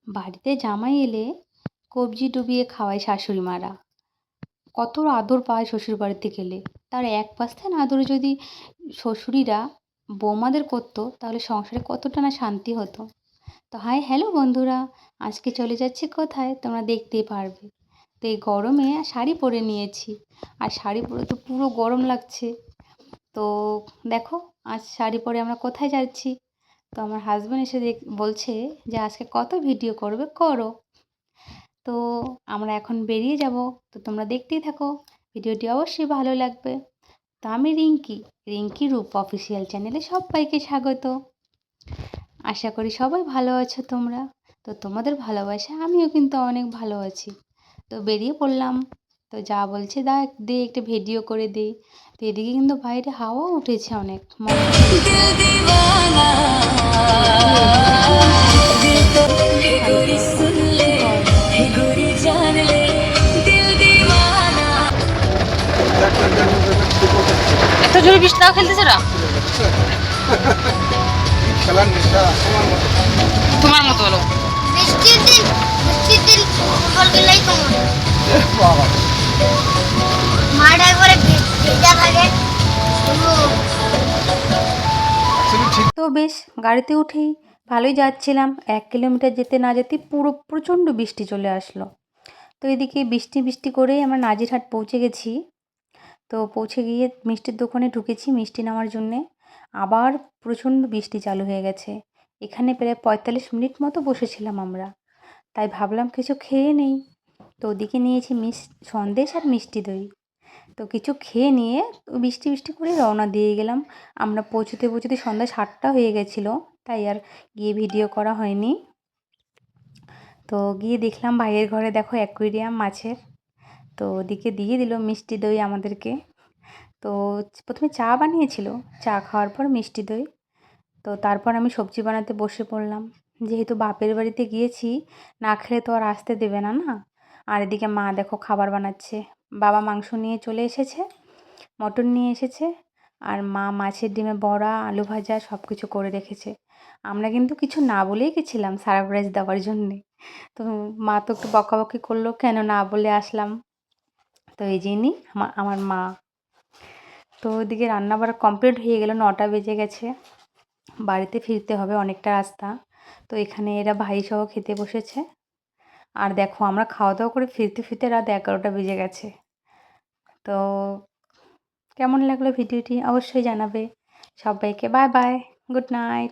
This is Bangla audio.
বাড়িতে জামাই এলে কবজি ডুবিয়ে খাওয়ায় শাশুড়ি মারা। কত আদর পায় শ্বশুর বাড়িতে গেলে। তার এক পার্সেন্ট আদর যদি শ্বশুরিরা বৌমাদের করতো তাহলে সংসারে কতটা না শান্তি হতো। তো হাই হ্যালো বন্ধুরা, আজকে চলে যাচ্ছি কোথায় তোমরা দেখতেই পারবে। তো এই গরমে শাড়ি পরে নিয়েছি, আর শাড়ি পরে তো পুরো গরম লাগছে। তো দেখো আজ শাড়ি পরে আমরা কোথায় যাচ্ছি। তো আমার হাজব্যান্ড এসে বলছে যে আজকে কত ভিডিও করবে করো। তো আমরা এখন বেরিয়ে যাব। তো তোমরা দেখতেই থাকো, ভিডিওটি অবশ্যই ভালো লাগবে। তো আমি রিঙ্কি রূপ অফিসিয়াল চ্যানেলে সবাইকে স্বাগত। আশা করি সবাই ভালো আছো তোমরা। তো তোমাদের ভালোবাসা আমিও কিন্তু অনেক ভালো আছি। তো বেরিয়ে পড়লাম। তো যা বলছে দে একটা ভিডিও করে দে। তো এদিকে কিন্তু বাইরে হাওয়া উঠেছে অনেক এত জোরে বৃষ্টি তাও খেলতেছে না তোমার মতো হলো। বৃষ্টির দিন ফুটবল খেলাই তোমার মাঠ একবারে ভেজা থাকে। তো বেশ, গাড়িতে উঠেই ভালোই যাচ্ছিলাম। 1 কিলোমিটার যেতে না যেতেই পুরো প্রচণ্ড বৃষ্টি চলে আসলো। তো এদিকে বৃষ্টি বৃষ্টি করেই আমরা নাজিরহাট পৌঁছে গেছি। তো পৌঁছে গিয়ে মিষ্টির দোকানে ঢুকেছি মিষ্টি নেওয়ার জন্যে। আবার প্রচণ্ড বৃষ্টি চালু হয়ে গেছে। এখানে প্রায় 45 মিনিট মতো বসেছিলাম আমরা। তাই ভাবলাম কিছু খেয়ে নেই। তো ওদিকে নিয়েছি সন্দেশ আর মিষ্টি দই। তো কিছু খেয়ে নিয়ে বৃষ্টি বৃষ্টি করে রওনা দিয়ে গেলাম। আমরা পৌঁছতে পৌঁছতে সন্ধ্যা 7টা হয়ে গেছিলো, তাই আর গিয়ে ভিডিও করা হয়নি। তো গিয়ে দেখলাম ভাইয়ের ঘরে দেখো অ্যাকুয়ারিয়াম মাছের। তো ওদিকে দিয়ে দিল মিষ্টি দই আমাদেরকে। তো প্রথমে চা বানিয়েছিল, চা খাওয়ার পর মিষ্টি দই। তো তারপর আমি সবজি বানাতে বসে পড়লাম। যেহেতু বাপের বাড়িতে গিয়েছি, না খেলে তো আর আসতে দেবে না না। আর এদিকে মা দেখো খাবার বানাচ্ছে। বাবা মাংস নিয়ে চলে এসেছে, মটন নিয়ে এসেছে, আর মা মাছের ডিমে বড়া আলু ভাজা সব কিছু করে রেখেছে। আমরা কিন্তু কিছু না বলেই গেছিলাম সারপ্রাইজ দেওয়ার জন্যে। তো মা তো একটু বকাবকি করলো কেন না বলে আসলাম। তো এই জন্যই আমার মা। তো ওইদিকে রান্নাবাড়া কমপ্লিট হয়ে গেল, 9টা বেজে গেছে। বাড়িতে ফিরতে হবে অনেকটা রাস্তা। তো এখানে এরা ভাইসহ খেতে বসেছে। আর দেখো আমরা খাওয়া দাওয়া করে ফিরতে ফিরতে রাত 11টা বেজে গেছে। তো কেমন লাগলো ভিডিওটি অবশ্যই জানাবে। সবাইকে বাই বাই, গুড নাইট।